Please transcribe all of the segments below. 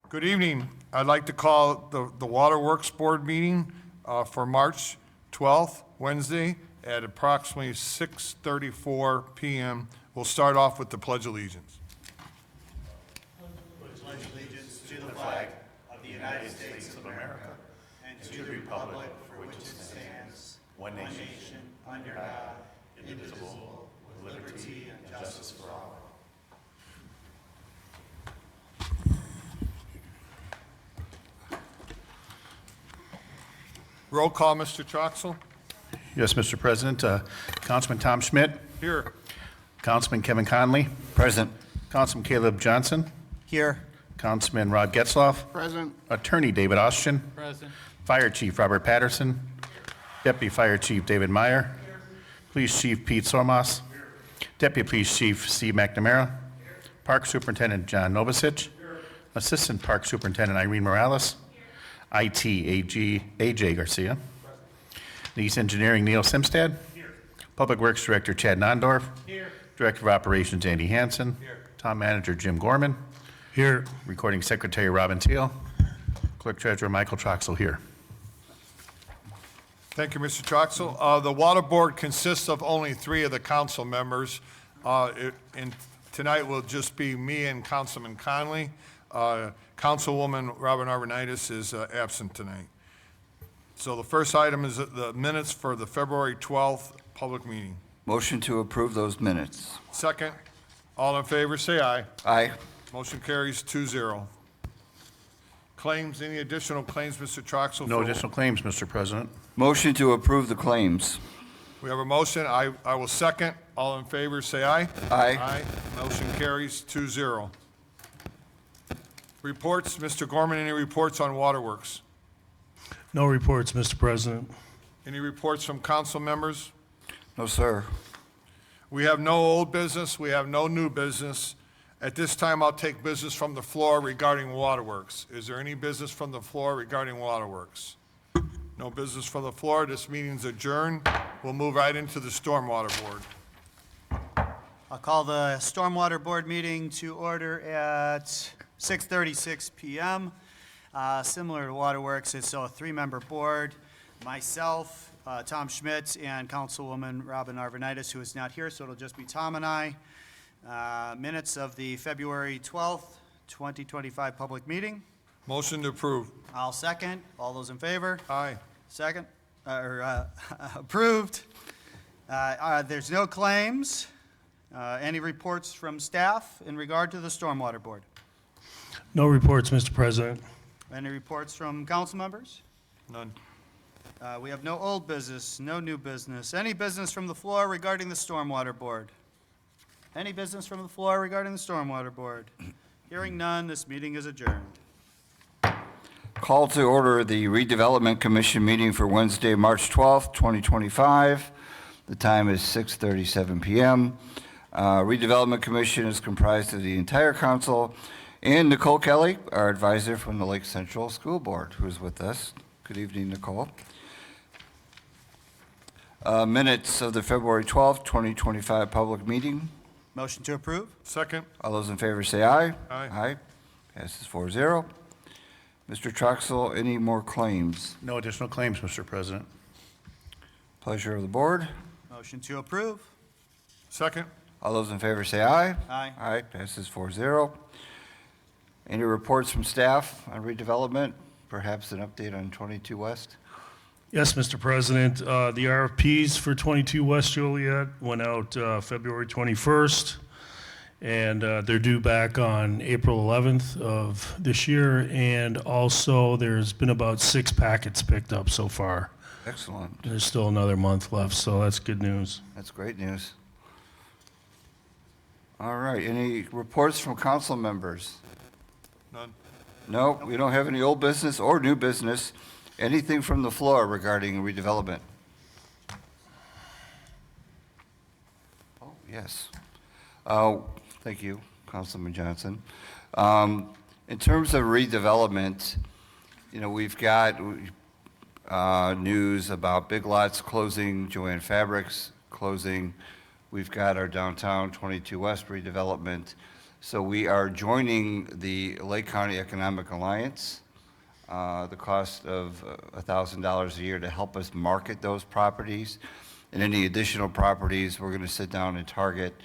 Good evening. I'd like to call the Waterworks Board meeting for March 12th, Wednesday, at approximately 6:34 p.m. We'll start off with the Pledge of Allegiance. Pledge allegiance to the flag of the United States of America and to the republic for which it stands, one nation, under God, indivisible, with liberty and justice for all. Roll call, Mr. Troxel. Yes, Mr. President. Councilman Tom Schmidt. Here. Councilman Kevin Conley. Present. Councilman Caleb Johnson. Here. Councilman Rod Getzloff. Present. Attorney David Austin. Present. Fire Chief Robert Patterson. Deputy Fire Chief David Meyer. Police Chief Pete Sormas. Deputy Police Chief Steve McNamara. Park Superintendent John Novosich. Assistant Park Superintendent Irene Morales. IT AJ Garcia. Lease Engineering Neil Simstad. Public Works Director Chad Nondorf. Director of Operations Andy Hansen. Town Manager Jim Gorman. Here. Recording Secretary Robin Teal. Clerk Treasurer Michael Troxel here. Thank you, Mr. Troxel. The Water Board consists of only 3 of the council members. And tonight will just be me and Councilman Conley. Councilwoman Robin Arvanitis is absent tonight. So the first item is the minutes for the February 12th public meeting. Motion to approve those minutes. Second, all in favor, say aye. Aye. Motion carries 2-0. Claims, any additional claims, Mr. Troxel? No additional claims, Mr. President. Motion to approve the claims. We have a motion. I will second. All in favor, say aye. Aye. Aye. Motion carries 2-0. Reports, Mr. Gorman, any reports on waterworks? No reports, Mr. President. Any reports from council members? No, sir. We have no old business. We have no new business. At this time, I'll take business from the floor regarding waterworks. Is there any business from the floor regarding waterworks? No business from the floor. This meeting's adjourned. We'll move right into the Stormwater Board. I'll call the Stormwater Board meeting to order at 6:36 p.m. Similar to Waterworks, it's a 3-member board. Myself, Tom Schmidt, and Councilwoman Robin Arvanitis, who is not here, so it'll just be Tom and I. Minutes of the February 12th, 2025 public meeting. Motion to approve. I'll second. All those in favor? Aye. Second, approved. There's no claims. Any reports from staff in regard to the Stormwater Board? No reports, Mr. President. Any reports from council members? None. We have no old business, no new business. Any business from the floor regarding the Stormwater Board? Any business from the floor regarding the Stormwater Board? Hearing none, this meeting is adjourned. Call to order the Redevelopment Commission meeting for Wednesday, March 12th, 2025. The time is 6:37 p.m. Redevelopment Commission is comprised of the entire council and Nicole Kelly, our advisor from the Lake Central School Board, who is with us. Good evening, Nicole. Minutes of the February 12th, 2025 public meeting. Motion to approve? Second. All those in favor say aye. Aye. Aye. Passes 4-0. Mr. Troxel, any more claims? No additional claims, Mr. President. Pleasure of the board. Motion to approve? Second. All those in favor say aye. Aye. Aye. Passes 4-0. Any reports from staff on redevelopment? Perhaps an update on 22 West? Yes, Mr. President. The RFPs for 22 West Joliet went out February 21st, and they're due back on April 11th of this year. And also, there's been about 6 packets picked up so far. Excellent. There's still another month left, so that's good news. That's great news. All right. Any reports from council members? None. No, we don't have any old business or new business. Anything from the floor regarding redevelopment? Oh, yes. Thank you, Councilman Johnson. In terms of redevelopment, you know, we've got news about Big Lots closing, Joanne Fabrics closing. We've got our downtown 22 West redevelopment. So we are joining the Lake County Economic Alliance. The cost of $1,000 a year to help us market those properties. And any additional properties, we're going to sit down and target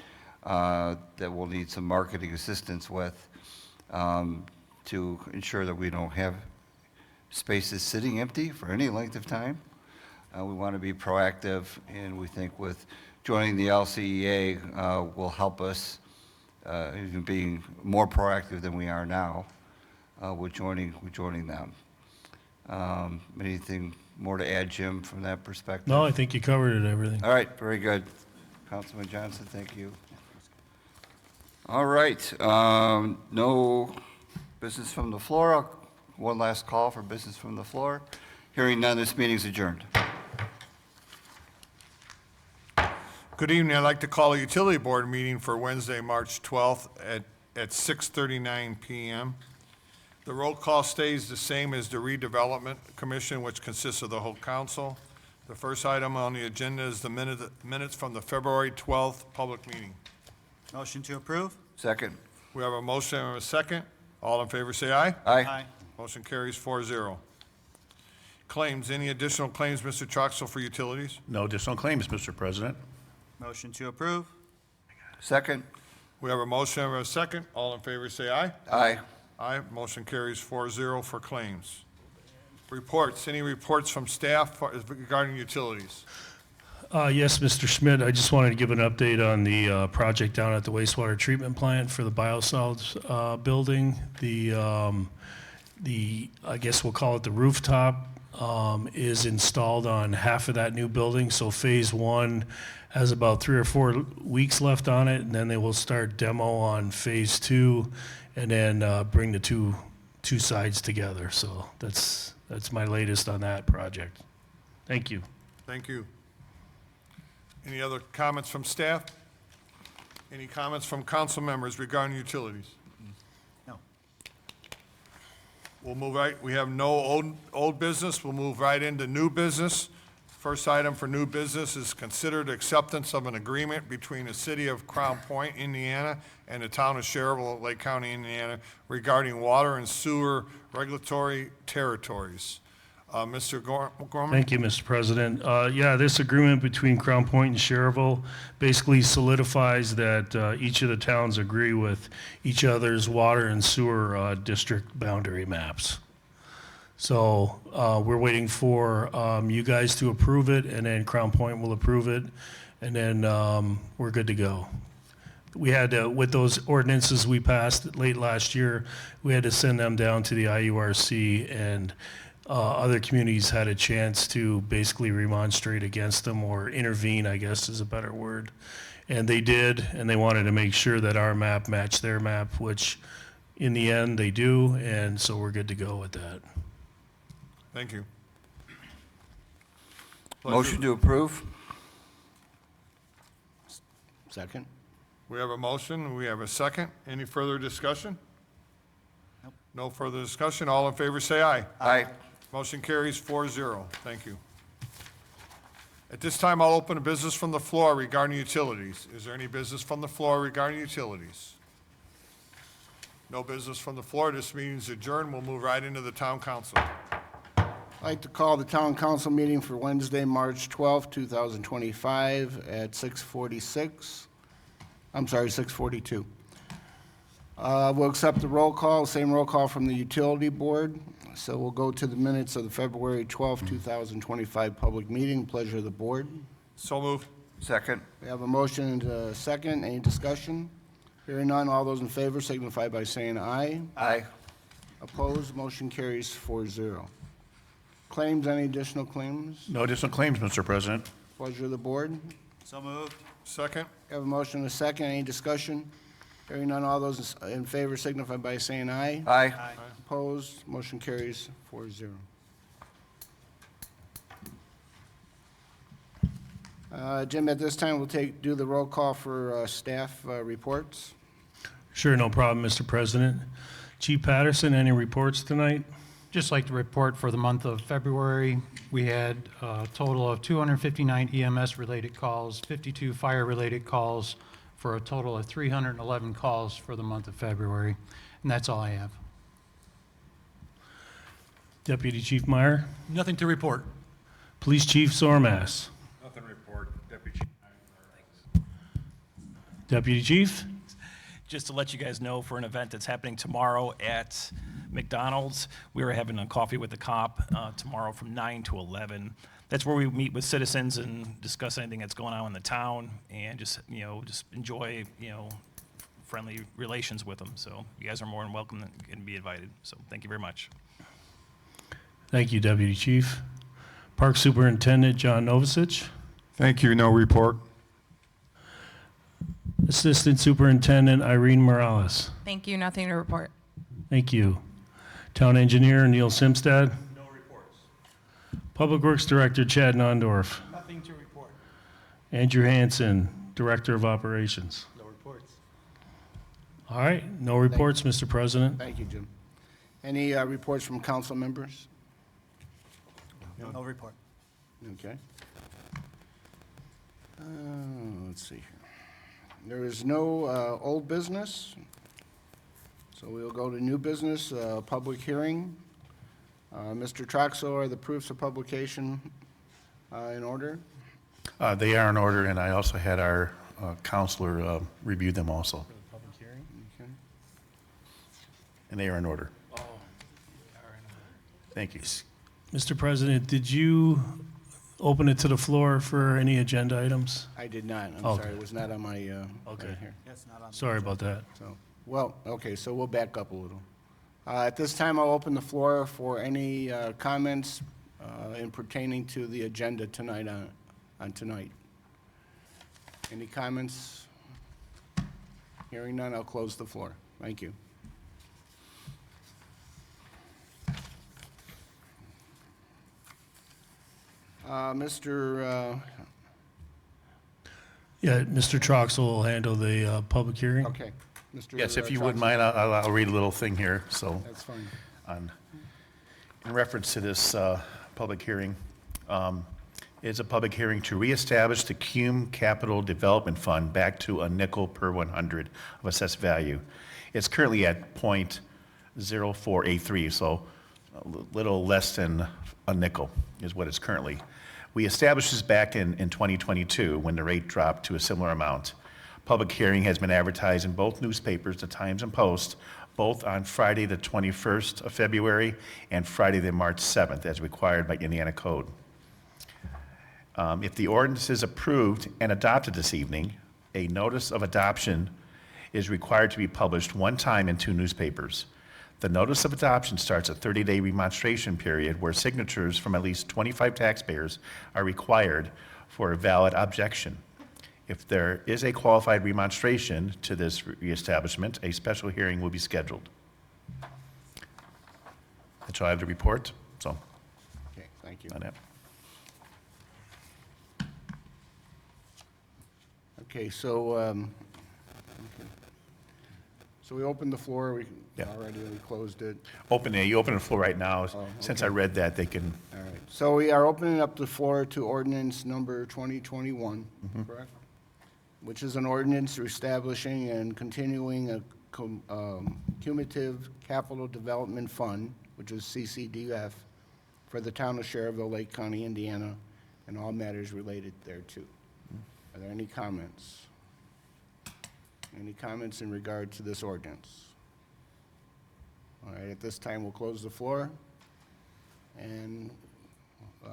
that we'll need some marketing assistance with to ensure that we don't have spaces sitting empty for any length of time. We want to be proactive, and we think with joining the LCEA will help us even being more proactive than we are now. We're joining them. Anything more to add, Jim, from that perspective? No, I think you covered it, everything. All right, very good. Councilman Johnson, thank you. All right, no business from the floor. One last call for business from the floor. Hearing none, this meeting is adjourned. Good evening. I'd like to call a utility board meeting for Wednesday, March 12th at 6:39 PM. The roll call stays the same as the redevelopment commission, which consists of the whole council. The first item on the agenda is the minutes from the February 12th public meeting. Motion to approve? Second. We have a motion and a second. All in favor say aye. Aye. Motion carries 4-0. Claims, any additional claims, Mr. Troxel, for utilities? No additional claims, Mr. President. Motion to approve? Second. We have a motion and a second. All in favor say aye. Aye. Aye. Motion carries 4-0 for claims. Reports, any reports from staff regarding utilities? Yes, Mr. Schmidt, I just wanted to give an update on the project down at the wastewater treatment plant for the biosolids building. I guess we'll call it the rooftop, is installed on half of that new building. So phase one has about 3 or 4 weeks left on it, and then they will start demo on phase two, and then bring the two sides together. So that's my latest on that project. Thank you. Thank you. Any other comments from staff? Any comments from council members regarding utilities? No. We'll move right, we have no old business, we'll move right into new business. First item for new business is considered acceptance of an agreement between the city of Crown Point, Indiana, and the town of Schererville, Lake County, Indiana, regarding water and sewer regulatory territories. Mr. Gorman? Thank you, Mr. President. Yeah, this agreement between Crown Point and Schererville basically solidifies that each of the towns agree with each other's water and sewer district boundary maps. So we're waiting for you guys to approve it, and then Crown Point will approve it, and then we're good to go. We had to, with those ordinances we passed late last year, we had to send them down to the IURC, and other communities had a chance to basically remonstrate against them or intervene, I guess is a better word. And they did, and they wanted to make sure that our map matched their map, which in the end they do, and so we're good to go with that. Thank you. Motion to approve. Second. We have a motion, we have a second. Any further discussion? Nope. No further discussion. All in favor say aye. Aye. Motion carries 4-0. Thank you. At this time, I'll open a business from the floor regarding utilities. Is there any business from the floor regarding utilities? No business from the floor. This meeting is adjourned. We'll move right into the town council. I'd like to call the town council meeting for Wednesday, March 12th, 2025 at 6:42. We'll accept the roll call, same roll call from the utility board. So we'll go to the minutes of the February 12th, 2025 public meeting. Pleasure of the board. So moved. Second. We have a motion and a second. Any discussion? Hearing none, all those in favor signify by saying aye. Aye. Opposed, motion carries 4-0. Claims, any additional claims? No additional claims, Mr. President. Pleasure of the board. So moved? Second. We have a motion and a second. Any discussion? Hearing none, all those in favor signify by saying aye. Aye. Opposed, motion carries 4-0. Jim, at this time, we'll do the roll call for staff reports. Sure, no problem, Mr. President. Chief Patterson, any reports tonight? Just like to report for the month of February, we had a total of 259 EMS-related calls, 52 fire-related calls, for a total of 311 calls for the month of February. And that's all I have. Deputy Chief Meyer, Nothing to report. Police Chief Sormas, Nothing to report, Deputy Chief. Deputy Chief. Just to let you guys know, for an event that's happening tomorrow at McDonald's, we are having a coffee with the cop tomorrow from 9 to 11. That's where we meet with citizens and discuss anything that's going on in the town and just enjoy, friendly relations with them. So you guys are more than welcome and be invited. So thank you very much. Thank you, Deputy Chief. Park Superintendent John Novosich. Thank you, no report. Assistant Superintendent Irene Morales. Thank you. Nothing to report. Thank you. Town Engineer Neil Simstad. No reports. Public Works Director Chad Nondorf. Nothing to report. Andrew Hanson, Director of Operations. No reports. All right, no reports, Mr. President. Thank you, Jim. Any reports from council members? No report. Okay. Let's see here. There is no old business, so we'll go to new business, public hearing. Mr. Troxel, are the proofs of publication in order? They are in order, and I also had our counselor review them also, Public hearing? Okay. and they are in order. Thank you. Mr. President, did you open it to the floor for any agenda items? I did not, I'm Okay. sorry, it was not on my, Okay. right here. That's not on. the Sorry agenda. about that. So, well, okay, so we'll back up a little. At this time, I'll open the floor for any comments in pertaining to the agenda tonight on tonight. Any comments? Hearing none, I'll close the floor. Thank you. Mr., Yeah, Mr. Troxel will handle the public hearing. okay. Mr. Yes, if you wouldn't Troxel, mind, I'll read a little thing here, so. That's fine. In reference to this public hearing, it's a public hearing to reestablish the Cume Capital Development Fund back to a nickel per 100 of assessed value. It's currently at .0483, so a little less than a nickel is what it's currently. We established this back in 2022 when the rate dropped to a similar amount. Public hearing has been advertised in both newspapers, the Times and Post, both on Friday, the 21st of February, and Friday, the March 7th, as required by Indiana Code. If the ordinance is approved and adopted this evening, a notice of adoption is required to be published one time in 2 newspapers. The notice of adoption starts a 30-day remonstration period where signatures from at least 25 taxpayers are required for a valid objection. If there is a qualified remonstration to this reestablishment, a special hearing will be scheduled. That's all I have to report, so Okay, thank you. on that. Okay, so, so we opened the floor, we Yeah. already, we closed it. You open the floor right now. Since I read that, they can, All right, so we are opening up the floor to ordinance number 2021, correct? Which is an ordinance establishing and continuing a cumulative capital development fund, which is CCDF, for the town of Schererville, Lake County, Indiana, and all matters related thereto. Are there any comments? Any comments in regard to this ordinance? All right, at this time, we'll close the floor, and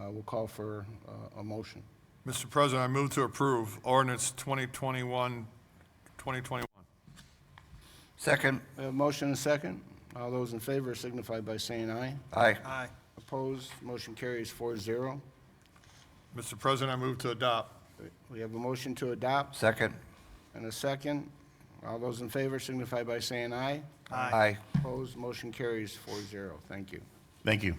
we'll call for a motion. Mr. President, I move to approve ordinance 2021. Second. We have a motion and a second. All those in favor signify by saying aye. Aye. Aye. Opposed, motion carries 4-0. Mr. President, I move to adopt. We have a motion to adopt Second. and a second. All those in favor signify by saying aye. Aye. Opposed, motion carries 4-0. Thank you. thank you.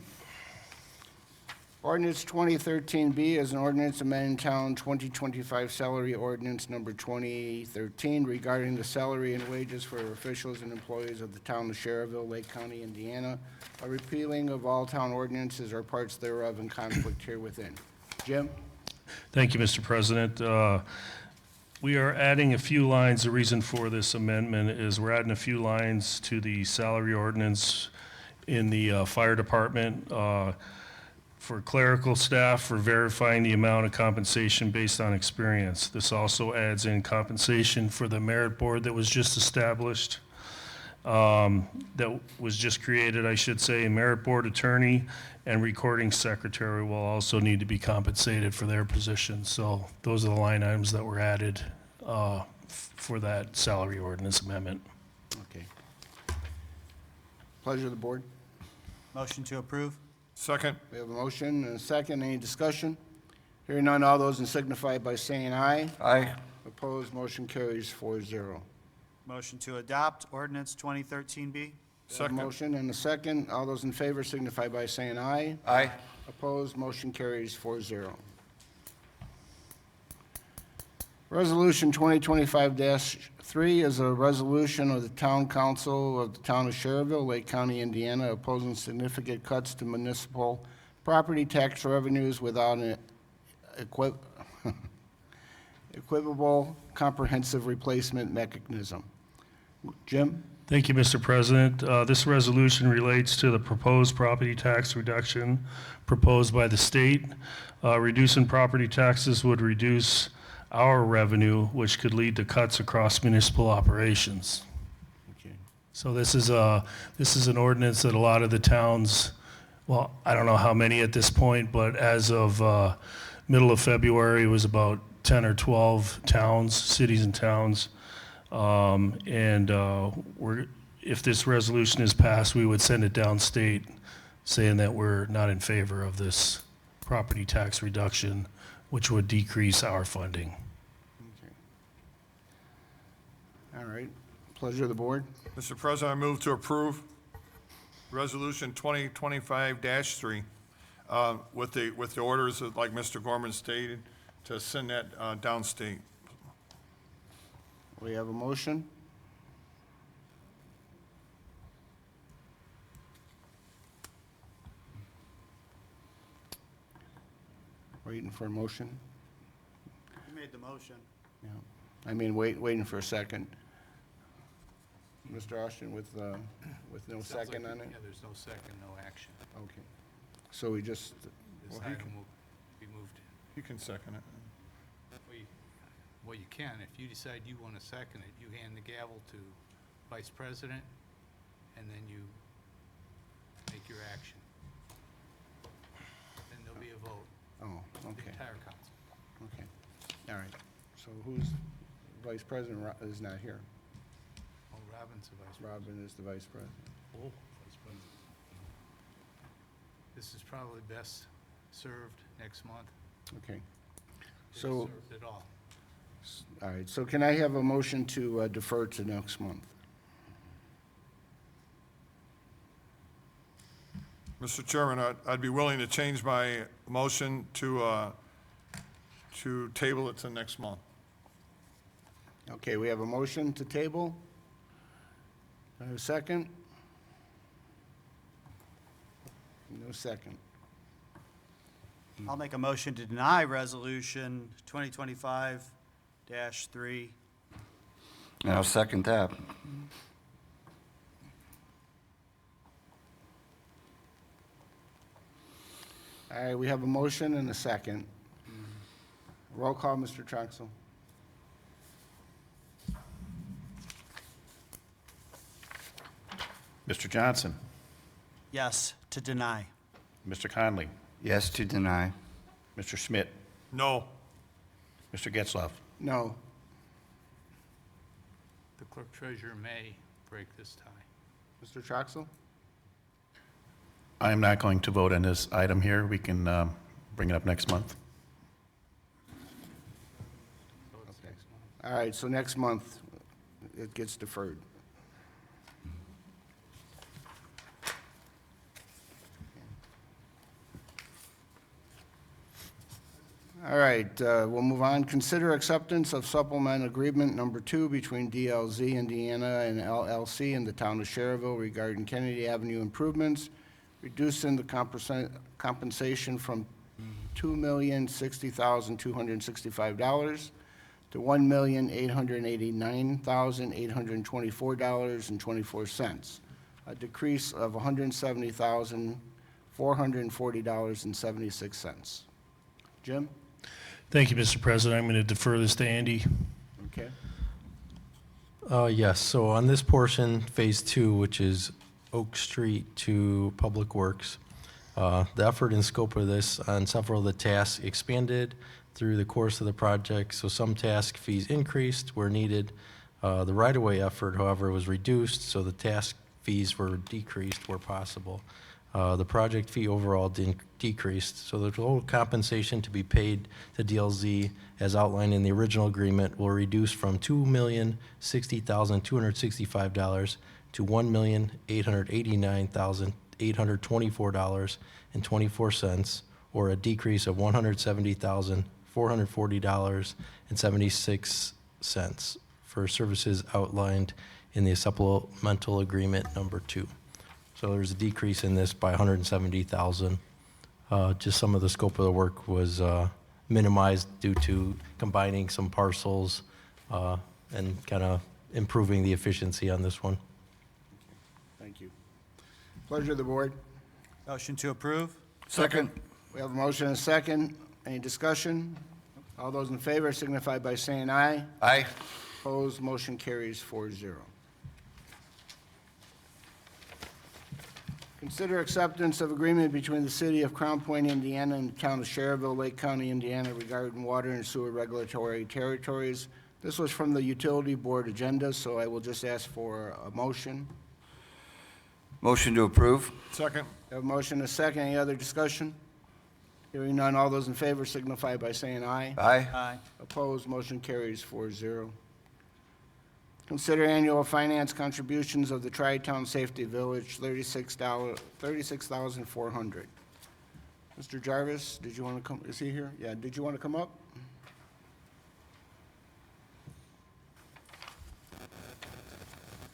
Ordinance 2013B is an ordinance amending town 2025 salary ordinance number 2013 regarding the salary and wages for officials and employees of the town of Schererville, Lake County, Indiana, a repealing of all town ordinances or parts thereof in conflict herewithin. Jim? Thank you, Mr. President. We are adding a few lines. The reason for this amendment is we're adding a few lines to the salary ordinance in the fire department for clerical staff for verifying the amount of compensation based on experience. This also adds in compensation for the merit board that was just established, that was just created, I should say. Merit board attorney and recording secretary will also need to be compensated for their positions. So those are the line items that were added for that salary ordinance amendment. Okay. Pleasure of the board. Motion to approve? Second. We have a motion and a second. Any discussion? Hearing none, all those in signify by saying aye. Aye. Opposed, motion carries 4-0. Motion to adopt ordinance 2013B? We have a Second. motion and a second. All those in favor signify by saying aye. Aye. Opposed, motion carries 4-0. Resolution 2025-3 is a resolution of the Town Council of the Town of Schererville, Lake County, Indiana, opposing significant cuts to municipal property tax revenues without an equitable comprehensive replacement mechanism. Jim? Thank you, Mr. President. This resolution relates to the proposed property tax reduction proposed by the state. Reducing property taxes would reduce our revenue, which could lead to cuts across municipal operations. Okay. So this is an ordinance that a lot of the towns, well, I don't know how many at this point, but as of middle of February, it was about 10 or 12 towns, cities and towns. If this resolution is passed, we would send it downstate saying that we're not in favor of this property tax reduction, which would decrease our funding. Okay. All right. Pleasure of the board. Mr. President, I move to approve Resolution 2025-3 with the orders, that, like Mr. Gorman stated, to send that downstate. We have a motion. Waiting for a motion. You made the motion. Yeah. I mean, waiting for a second. Mr. Austin, with no second on it? Yeah, there's no second, no action. Okay. So we just, This Well, he item will be moved. You can second it. Well, you can. If you decide you want to second it, you hand the gavel to Vice President, and then you make your action. Then there'll be a vote, oh, the okay, entire council. okay. All right. So who's, Vice President is not here. Oh, Robin's the Vice President. Robin is the Vice President. This is probably best served next month. Okay. If So, served at all. all right, so can I have a motion to defer to next month? Mr. Chairman, I'd be willing to change my motion to table it to next month. Okay, we have a motion to table. Do I have a second? No second. I'll make a motion to deny resolution 2025-3. And I'll second that. All right, we have a motion and a second. Roll call, Mr. Troxel. Mr. Johnson, Yes, to deny. Mr. Conley, Yes to deny. Mr. Schmidt, No. Mr. Getzloff. No. The clerk treasurer may break this tie. Mr. Troxel? I am not going to vote on this item here. We can bring it up next month. So it's next month. All right, so next month, it gets deferred. All right, we'll move on. Consider acceptance of supplement agreement number 2 between DLZ Indiana and LLC in the town of Schererville regarding Kennedy Avenue improvements, reducing the compensation from $2,060,265 to $1,889,824.24, a decrease of $170,440.76. Jim? Thank you, Mr. President. I'm going to defer this to Andy. Okay. Yes, so on this portion, Phase 2, which is Oak Street to Public Works, the effort and scope of this on several of the tasks expanded through the course of the project, so some task fees increased where needed. The right-of-way effort, however, was reduced, so the task fees were decreased where possible. The project fee overall decreased, so the total compensation to be paid to DLZ, as outlined in the original agreement, will reduce from $2,060,265 to $1,889,824.24, or a decrease of $170,440.76 for services outlined in the supplemental agreement number 2. So there's a decrease in this by $170,000. Just some of the scope of the work was minimized due to combining some parcels and kind of improving the efficiency on this one. Thank you. Pleasure of the board. Motion to approve? Second. We have a motion and a second. Any discussion? All those in favor signify by saying aye. Aye. Opposed, motion carries 4-0. Consider acceptance of agreement between the City of Crown Point, Indiana and the Town of Schererville, Lake County, Indiana regarding water and sewer regulatory territories. This was from the Utility Board agenda, so I will just ask for a motion. Motion to approve. Second. I have a motion and a second. Any other discussion? Hearing none, all those in favor signify by saying aye. Aye. Aye. Opposed, motion carries 4-0. Consider annual finance contributions of the Tri-Town Safety Village, $36,400. Mr. Jarvis, did you want to come, is he here? Yeah, did you want to come up?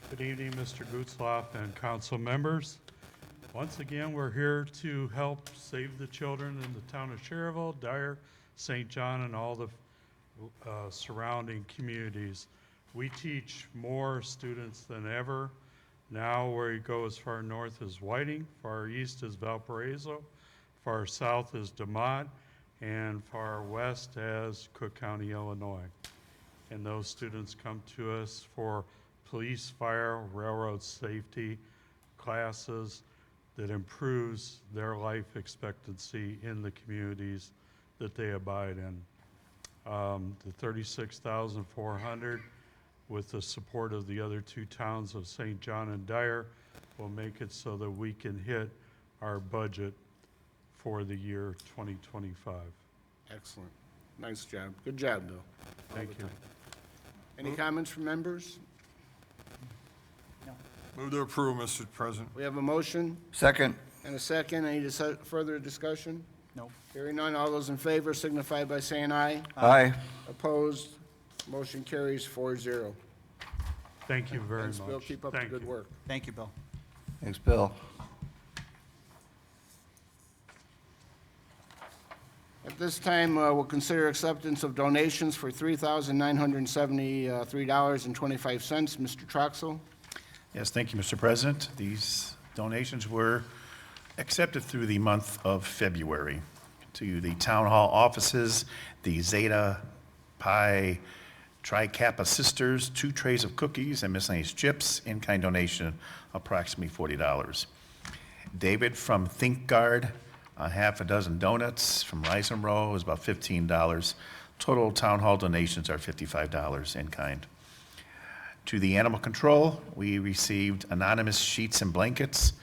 Good evening, Mr. Gutzlaff and council members. Once again, we're here to help save the children in the town of Schererville, Dyer, St. John, and all the surrounding communities. We teach more students than ever. Now we go as far north as Whiting, far east is Valparaiso, far south is DeMott, and far west as Cook County, Illinois. And those students come to us for police, fire, railroad safety classes that improves their life expectancy in the communities that they abide in. The $36,400 with the support of the other two towns of St. John and Dyer will make it so that we can hit our budget for the year 2025. Excellent. Nice job. Good job, Bill. Thank you. Any comments from members? Move to approve, Mr. President. We have a motion Second. and a second. Any further discussion? No. Hearing none, all those in favor signify by saying aye. Aye. Opposed, motion carries 4-0. Thank you very Thanks, much. Bill. Keep up the Thank good you. work. Thank you, Bill. Thanks, Bill. At this time, we'll consider acceptance of donations for $3,973.25. Mr. Troxel? Yes, thank you, Mr. President. These donations were accepted through the month of February to the town hall offices, the Zeta Pi Tri Kappa Sisters, 2 trays of cookies and miscellaneous chips, in-kind donation, approximately $40. David from Think Guard, a half a dozen donuts from Rise and Row is about $15. Total town hall donations are $55 in kind. To the animal control, we received anonymous sheets and blankets.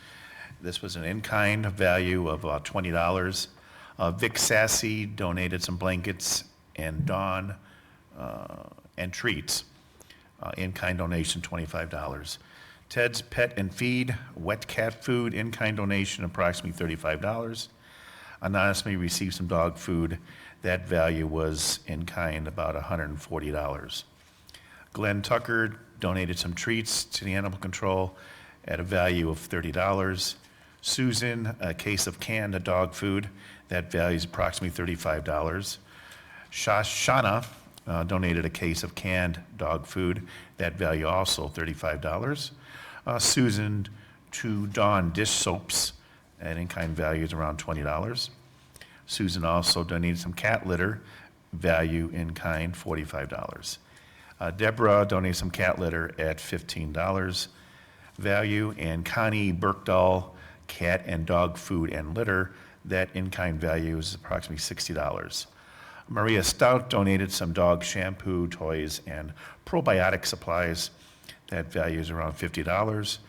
This was an in-kind value of about $20. Vic Sassy donated some blankets, and Dawn and treats. In-kind donation, $25. Ted's Pet and Feed, wet cat food, in-kind donation, approximately $35. Anonymously received some dog food. That value was in-kind, about $140. Glenn Tucker donated some treats to the animal control at a value of $30. Susan, a case of canned dog food. That value is approximately $35. Shana donated a case of canned dog food. That value also $35. Susan to Dawn dish soaps. That in-kind value is around $20. Susan also donated some cat litter, value in kind $45. Deborah donated some cat litter at $15 value, and Connie Berkdahl cat and dog food and litter, that in-kind value is approximately $60. Maria Stout donated some dog shampoo, toys, and probiotic supplies. That value is around $50.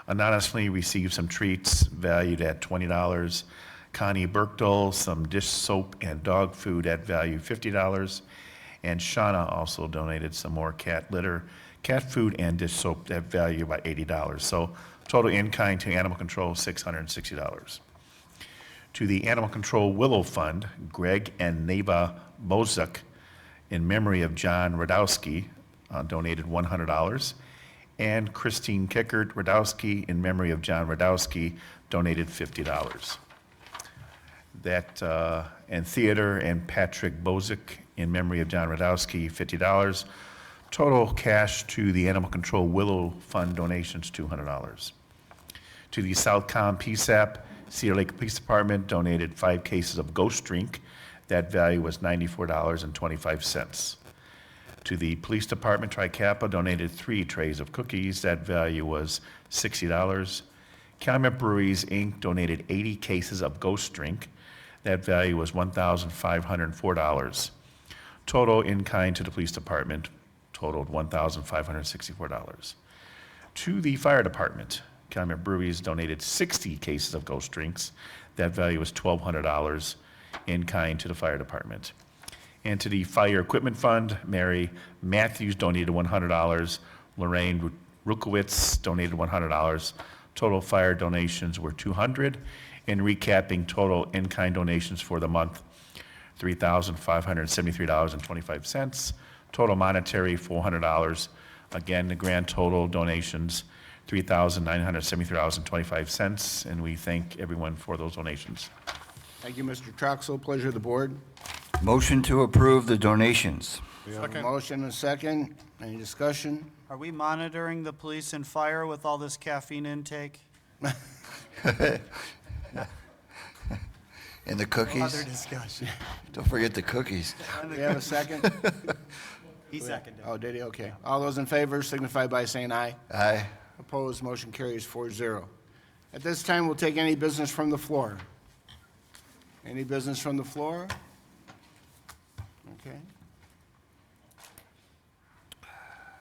Anonymously received some treats valued at $20. Connie Berkdahl, some dish soap and dog food at value $50. And Shauna also donated some more cat litter, cat food, and dish soap at value by $80. So total in-kind to animal control, $660. To the Animal Control Willow Fund, Greg and Neva Bozak, in memory of John Radowski, donated $100. And Christine Kickert Radowski, in memory of John Radowski, donated $50. And Theodore and Patrick Bozick, in memory of John Radowski, $50. Total cash to the Animal Control Willow Fund donations, $200. To the Southcom PSAP, Cedar Lake Police Department donated 5 cases of Ghost Drink. That value was $94.25. To the Police Department, Tricapa donated 3 trays of cookies. That value was $60. Calumet Breweries, Inc. donated 80 cases of Ghost Drink. That value was $1,504. Total in-kind to the Police Department totaled $1,564. To the Fire Department, Calumet Breweries donated 60 cases of Ghost Drinks. That value was $1,200 in kind to the Fire Department. And to the Fire Equipment Fund, Mary Matthews donated $100. Lorraine Rukowitz donated $100. Total fire donations were $200. In recapping, total in-kind donations for the month, $3,573.25. Total monetary, $400. Again, the grand total donations, $3,973.25, and we thank everyone for those donations. Thank you, Mr. Troxel. Pleasure of the board. Motion to approve the donations. We have a Second. motion and a second. Any discussion? Are we monitoring the police and fire with all this caffeine intake? And the Other cookies? discussion. Don't forget the cookies. We have a second? He seconded. Oh, did he? Okay. All those in favor signify by saying aye. Aye. Opposed, motion carries 4-0. At this time, we'll take any business from the floor. Any business from the floor? Okay.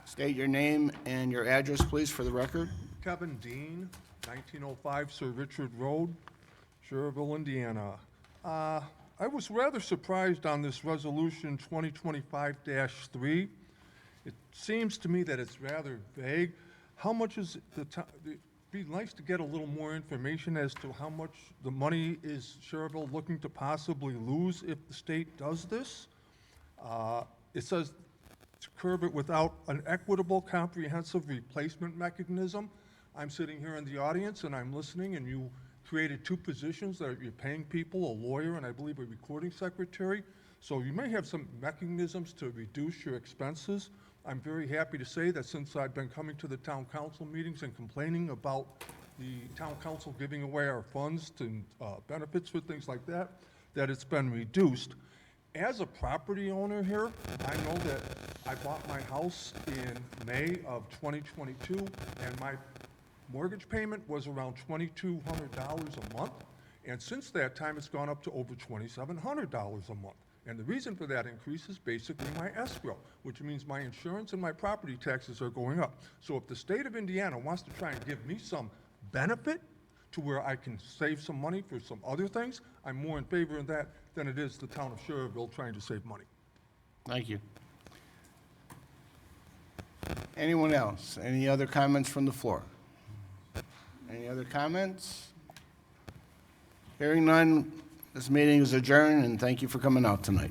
State your name and your address, please, for the record. Kevin Dean, 1905 Sir Richard Road, Schererville, Indiana. I was rather surprised on this resolution 2025-3. It seems to me that it's rather vague. How much is it'd be nice to get a little more information as to how much the money is Schererville looking to possibly lose if the state does this. It says to curb it without an equitable, comprehensive replacement mechanism. I'm sitting here in the audience and I'm listening, and you created 2 positions that you're paying people, a lawyer and I believe a recording secretary. So you may have some mechanisms to reduce your expenses. I'm very happy to say that since I've been coming to the town council meetings and complaining about the town council giving away our funds to benefits for things like that, that it's been reduced. As a property owner here, I know that I bought my house in May of 2022, and my mortgage payment was around $2,200 a month. And since that time, it's gone up to over $2,700 a month. And the reason for that increase is basically my escrow, which means my insurance and my property taxes are going up. So if the state of Indiana wants to try and give me some benefit to where I can save some money for some other things, I'm more in favor of that than it is the town of Schererville trying to save money. Thank you. Anyone else? Any other comments from the floor? Any other comments? Hearing none, this meeting is adjourned, and thank you for coming out tonight.